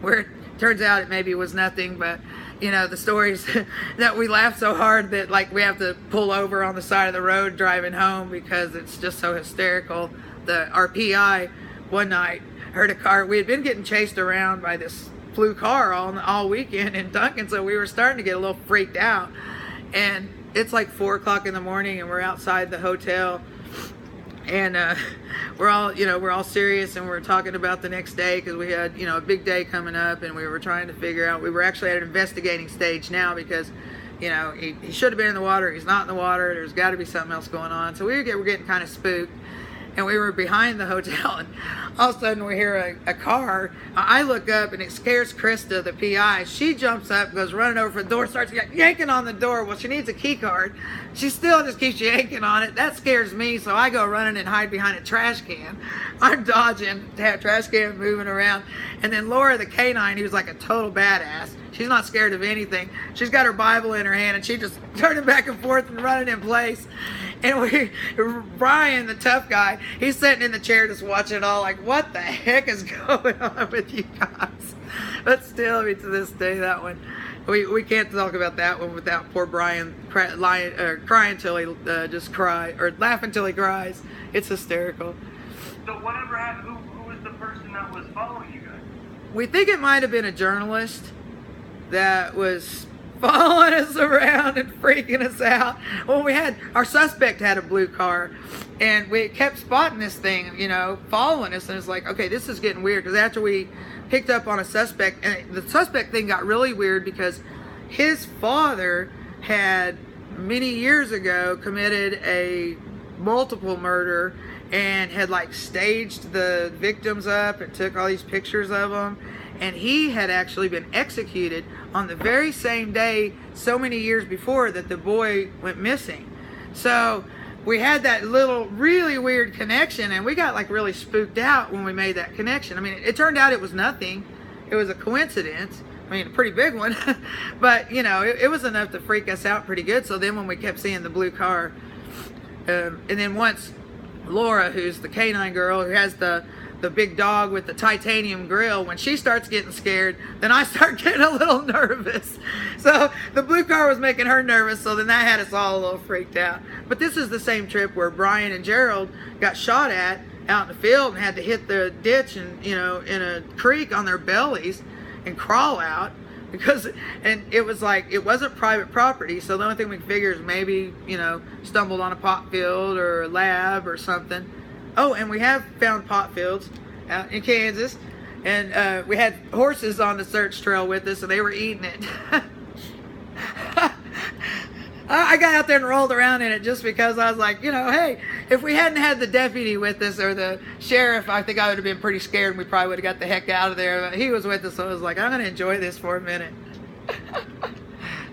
where it turns out it maybe was nothing, but you know, the stories that we laugh so hard that like we have to pull over on the side of the road driving home because it's just so hysterical. Our PI one night heard a car. We had been getting chased around by this blue car all weekend in Duncan, so we were starting to get a little freaked out. And it's like 4 o'clock in the morning, and we're outside the hotel, and we're all serious, and we're talking about the next day because we had, you know, a big day coming up, and we were trying to figure out. We were actually at an investigating stage now because, you know, he should have been in the water. He's not in the water. There's got to be something else going on. So we were getting kind of spooked. And we were behind the hotel, and all of a sudden we hear a car. I look up, and it scares Krista, the PI. She jumps up, goes running over for the door, starts yanking on the door. Well, she needs a key card. She still just keeps yanking on it. That scares me, so I go running and hide behind a trash can. I'm dodging, trash can moving around. And then Laura, the canine, who's like a total badass. She's not scared of anything. She's got her Bible in her hand, and she just turning back and forth and running in place. And Brian, the tough guy, he's sitting in the chair just watching it all like, what the heck is going on with you guys? But still, I mean, to this day, that one, we can't talk about that one without poor Brian crying till he just cry, or laugh until he cries. It's hysterical. So whatever happened, who was the person that was following you guys? We think it might have been a journalist that was following us around and freaking us out. Well, our suspect had a blue car, and we kept spotting this thing, you know, following us, and it's like, okay, this is getting weird, because after we picked up on a suspect, and the suspect thing got really weird because his father had many years ago committed a multiple murder and had like staged the victims up and took all these pictures of them. And he had actually been executed on the very same day so many years before that the boy went missing. So we had that little really weird connection, and we got like really spooked out when we made that connection. I mean, it turned out it was nothing. It was a coincidence. I mean, a pretty big one. But, you know, it was enough to freak us out pretty good. So then when we kept seeing the blue car, and then once Laura, who's the canine girl, who has the big dog with the titanium grill, when she starts getting scared, then I start getting a little nervous. So the blue car was making her nervous, so then that had us all a little freaked out. But this is the same trip where Brian and Gerald got shot at out in the field and had to hit the ditch and, you know, in a creek on their bellies and crawl out, and it was like, it wasn't private property, so the only thing we could figure is maybe, you know, stumbled on a pot field or a lab or something. Oh, and we have found pot fields out in Kansas, and we had horses on the search trail with us, and they were eating it. I got out there and rolled around in it just because I was like, you know, hey, if we hadn't had the deputy with us or the sheriff, I think I would have been pretty scared, and we probably would have got the heck out of there. But he was with us, so I was like, I'm going to enjoy this for a minute.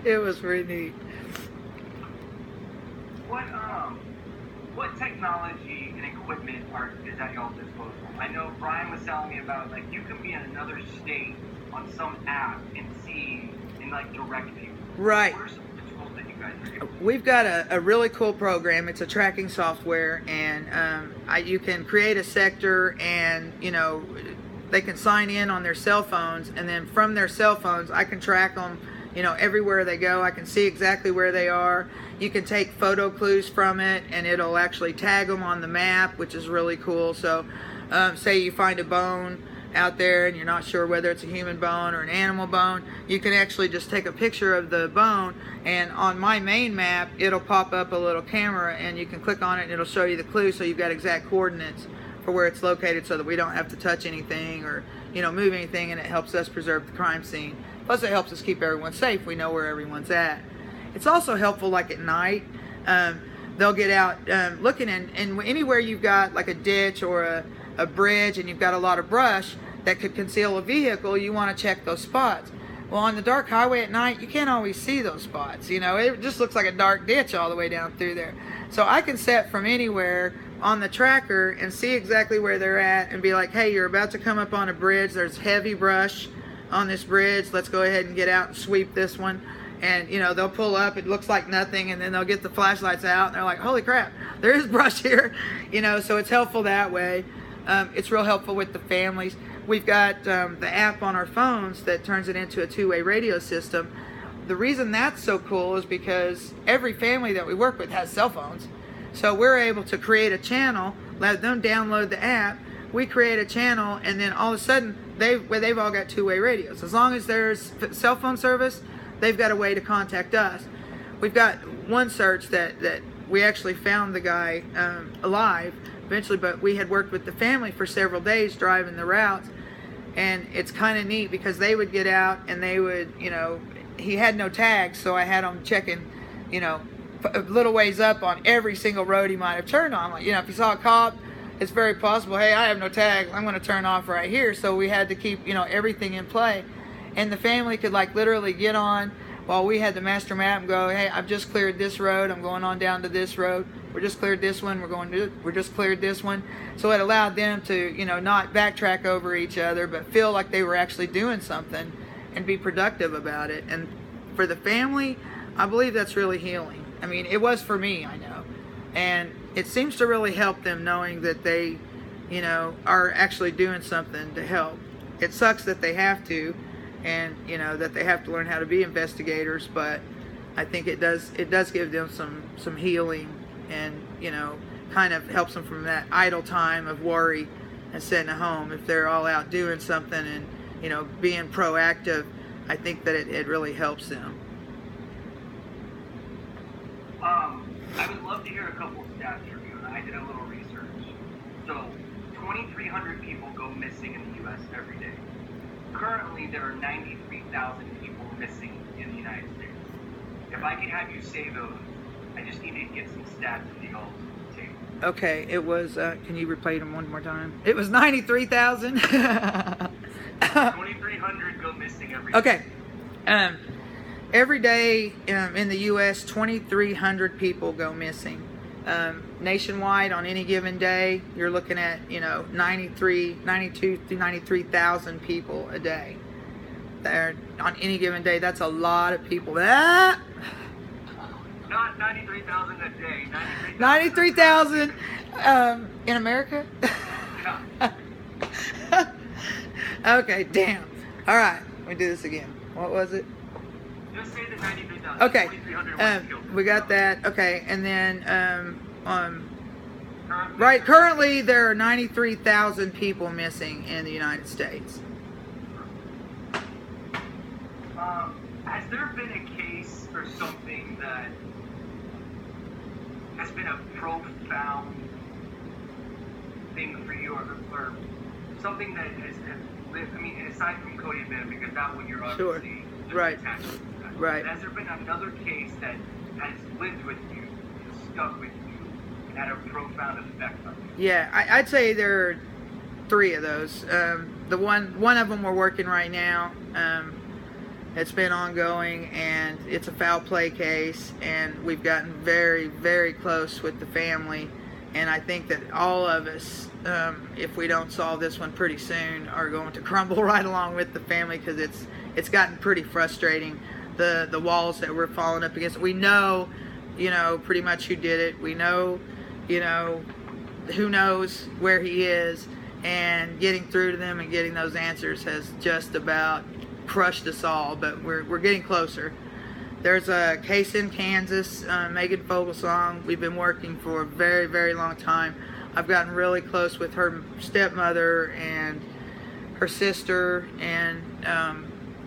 It was pretty neat. What technology and equipment is at y'all's disposal? I know Brian was telling me about, like, you can be in another state on some app and see in like direct view. Right. What are some of the tools that you guys are using? We've got a really cool program. It's a tracking software, and you can create a sector, and, you know, they can sign in on their cell phones, and then from their cell phones, I can track them, you know, everywhere they go. I can see exactly where they are. You can take photo clues from it, and it'll actually tag them on the map, which is really cool. So say you find a bone out there and you're not sure whether it's a human bone or an animal bone, you can actually just take a picture of the bone, and on my main map it'll pop up a little camera, and you can click on it and it'll show you the clue, so you've got exact coordinates for where it's located, so that we don't have to touch anything or, you know, move anything, and it helps us preserve the crime scene. Plus it helps us keep everyone safe. We know where everyone's at. It's also helpful like at night. They'll get out looking in, and anywhere you've got like a ditch or a bridge and you've got a lot of brush that could conceal a vehicle, you want to check those spots. Well, on the dark highway at night, you can't always see those spots. You know, it just looks like a dark ditch all the way down through there. So I can set from anywhere on the tracker and see exactly where they're at and be like, hey, you're about to come up on a bridge. There's heavy brush on this bridge. Let's go ahead and get out and sweep this one. And, you know, they'll pull up, it looks like nothing, and then they'll get the flashlights out, and they're like, holy crap, there is brush here. You know, so it's helpful that way. It's real helpful with the families. we've got the app on our phones that turns it into a two-way radio system. The reason that's so cool is because every family that we work with has cell phones. So we're able to create a channel, let them download the app, we create a channel, and then all of a sudden they've all got two-way radios. As long as there's cell phone service, they've got a way to contact us. We've got one search that we actually found the guy alive eventually, but we had worked with the family for several days driving the routes, and it's kind of neat because they would get out and they would, he had no tags, so I had him checking, a little ways up on every single road he might have turned on. Like, if he saw a cop, it's very possible, hey, I have no tags, I'm going to turn off right here. So we had to keep, everything in play. And the family could literally get on while we had the master map and go, hey, I've just cleared this road, I'm going on down to this road. We just cleared this one, we're just cleared this one. So it allowed them to, not backtrack over each other, but feel like they were actually doing something and be productive about it. And for the family, I believe that's really healing. I mean, it was for me, I know. And it seems to really help them knowing that they, are actually doing something to help. It sucks that they have to, and, that they have to learn how to be investigators, but I think it does give them some healing and, kind of helps them from that idle time of worry and sitting at home. If they're all out doing something and, being proactive, I think that it really helps them. I would love to hear a couple of stats from you. I did a little research. So, 2,300 people go missing in the U.S. every day. Currently, there are 93,000 people missing in the United States. If I could have you say those, I just need to get some stats from the old tape. Okay, it was, can you replay them one more time? It was 93,000. 2,300 go missing every day. Okay. Every day in the U.S., 2,300 people go missing. Nationwide, on any given day, you're looking at, 92 to 93,000 people a day. There, on any given day, that's a lot of people. Not 93,000 a day. 93,000 in America? Yeah. Okay, damn. All right, let me do this again. What was it? Just say the 93,000. Okay, 2,300 we got that. Okay, and then currently there are 93,000 people missing in the United States. Has there been a case or something that has been a profound thing for you, or something that has lived? I mean, aside from Cody and Ben, because that one you're obviously right. attached to. Right. Has there been another case that has lived with you, stuck with you, and had a profound effect on you? Yeah, I'd say there are 3 of those. The one of them we're working right now. It's been ongoing, and it's a foul play case, and we've gotten very, very close with the family. And I think that all of us, if we don't solve this one pretty soon, are going to crumble right along with the family, because it's gotten pretty frustrating. The walls that we're falling up against. We know, pretty much who did it. We know, who knows where he is, and getting through to them and getting those answers has just about crushed us all. But we're getting closer. There's a case in Kansas, Megan Fogelsong. We've been working for a very, very long time. I've gotten really close with her stepmother and her sister, and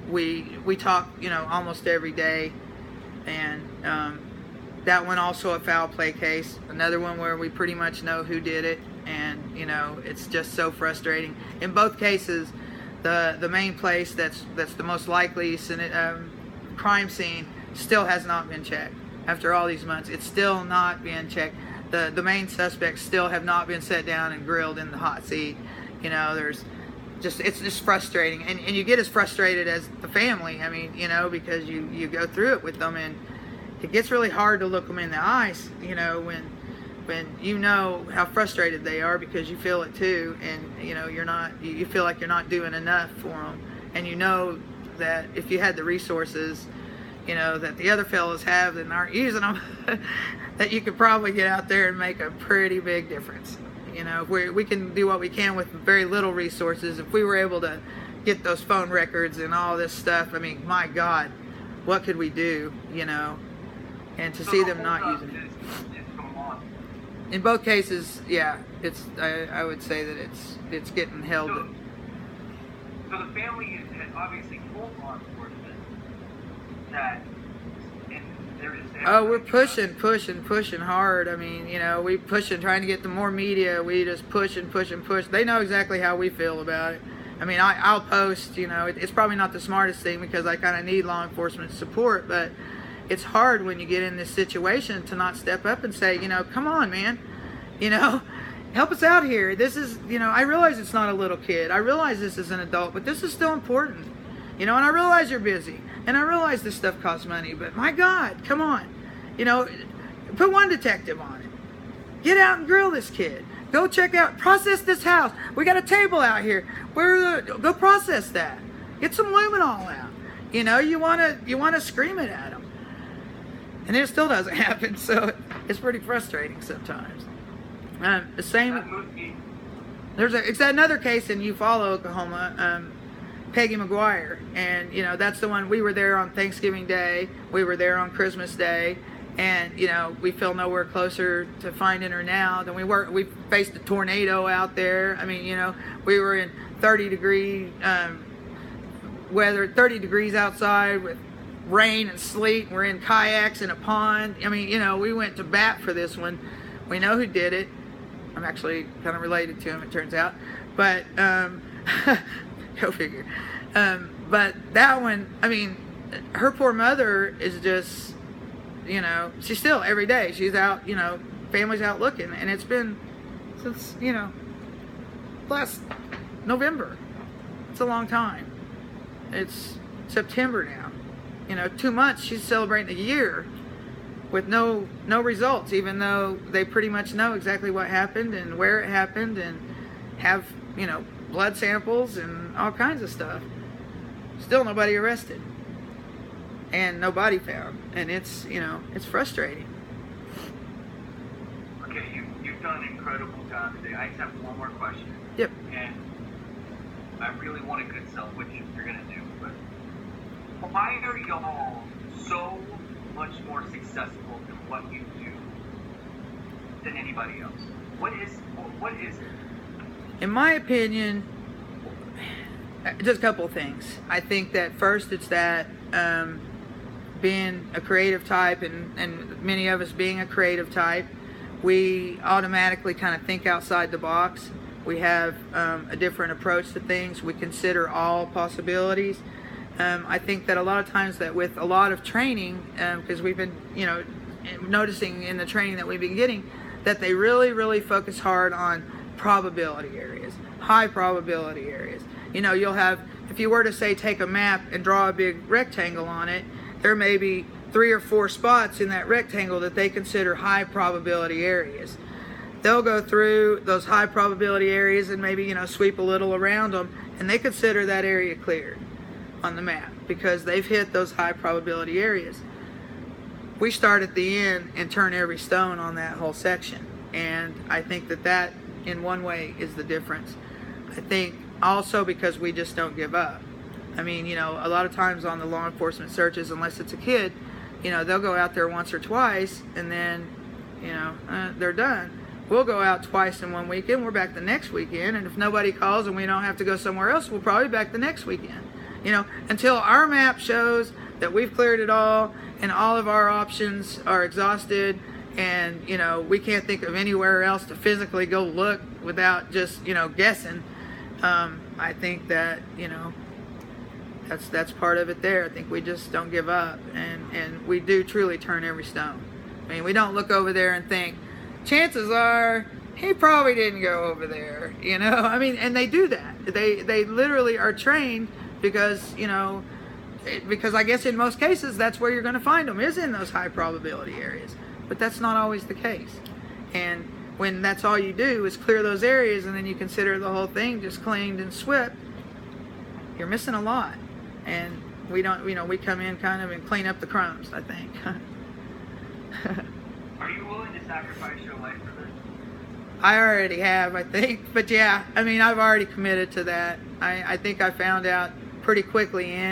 we talk, almost every day. And that one also a foul play case. Another one where we pretty much know who did it, and it's just so frustrating. In both cases, the main place that's the most likely crime scene still has not been checked. After all these months, it's still not being checked. The main suspects still have not been set down and grilled in the hot seat. It's just frustrating, and you get as frustrated as the family. I mean, because you go through it with them, and it gets really hard to look them in the eyes, when you know how frustrated they are, because you feel it too, and you feel like you're not doing enough for them, and that if you had the resources, that the other fellows have and aren't using them, that you could probably get out there and make a pretty big difference. You know, we can do what we can with very little resources. If we were able to get those phone records and all this stuff, I mean, my God, what could we do, you know? And to see them not using it. In both cases, yeah, I would say that it's getting held. So the family has obviously told law enforcement that, and there is. Oh, we're pushing hard. I mean, you know, we pushing, trying to get the more media. We just push. They know exactly how we feel about it. I mean, I'll post, you know, it's probably not the smartest thing because I kind of need law enforcement support, but it's hard when you get in this situation to not step up and say, you know, come on, man, you know, help us out here. This is, you know, I realize it's not a little kid. I realize this is an adult, but this is still important, you know, and I realize you're busy, and I realize this stuff costs money, but my God, come on, you know, put one detective on it. Get out and grill this kid. Go check out, process this house. We got a table out here. Go process that. Get some luminol out. You know, you wanna scream it at them, and it still doesn't happen. So it's pretty frustrating sometimes. The same. It's another case in Eufaula, Oklahoma. Peggy McGuire, and you know that's the one. We were there on Thanksgiving Day. We were there on Christmas Day. And, you know, we feel nowhere closer to finding her now than we were. We faced a tornado out there. I mean, you know, we were in 30-degree weather, 30 degrees outside with rain and sleet. We're in kayaks in a pond. I mean, you know, we went to bat for this one. We know who did it. I'm actually kind of related to him, it turns out. But, go figure. But that one, I mean, her poor mother is just... You know, she's still every day. She's out, you know, family's out looking. And it's been since, you know, last November. It's a long time. It's September now. You know, 2 months, she's celebrating a year with no results, even though they pretty much know exactly what happened and where it happened and have, you know, blood samples and all kinds of stuff. Still nobody arrested. And no body found, and it's, you know, it's frustrating. Okay, you've done an incredible job today. I just have one more question. Yep. And I really want a good sell, which you're gonna do. But why are y'all so much more successful in what you do than anybody else? What is it? In my opinion, just a couple of things. I think that first it's that. Being a creative type and many of us being a creative type, we automatically kind of think outside the box. We have a different approach to things. We consider all possibilities. I think that a lot of times that with a lot of training, because we've been, you know, noticing in the training that we've been getting, that they really focus hard on probability areas, high probability areas. You know, you'll have, if you were to say take a map and draw a big rectangle on it, there may be 3 or 4 spots in that rectangle that they consider high probability areas. They'll go through those high probability areas and maybe, you know, sweep a little around them, and they consider that area cleared on the map because they've hit those high probability areas. We start at the end and turn every stone on that whole section, and I think that in one way is the difference. I think also because we just don't give up. I mean, you know, a lot of times on the law enforcement searches, unless it's a kid, you know, they'll go out there once or twice and then, you know, they're done. We'll go out twice in one weekend, we're back the next weekend, and if nobody calls and we don't have to go somewhere else, we'll probably be back the next weekend. You know, until our map shows that we've cleared it all and all of our options are exhausted and, you know, we can't think of anywhere else to physically go look without just, you know, guessing. I think that, you know, that's part of it there. I think we just don't give up, and we do truly turn every stone. I mean, we don't look over there and think, chances are he probably didn't go over there, you know? I mean, and they do that. They literally are trained because, you know, because I guess in most cases that's where you're going to find them, is in those high probability areas. But that's not always the case. And when that's all you do is clear those areas and then you consider the whole thing just cleaned and swept, you're missing a lot. And we don't, you know, we come in kind of and clean up the crumbs, I think. Are you willing to sacrifice your life for this? I already have, I think. But yeah, I mean, I've already committed to that. I think I found out pretty quickly. And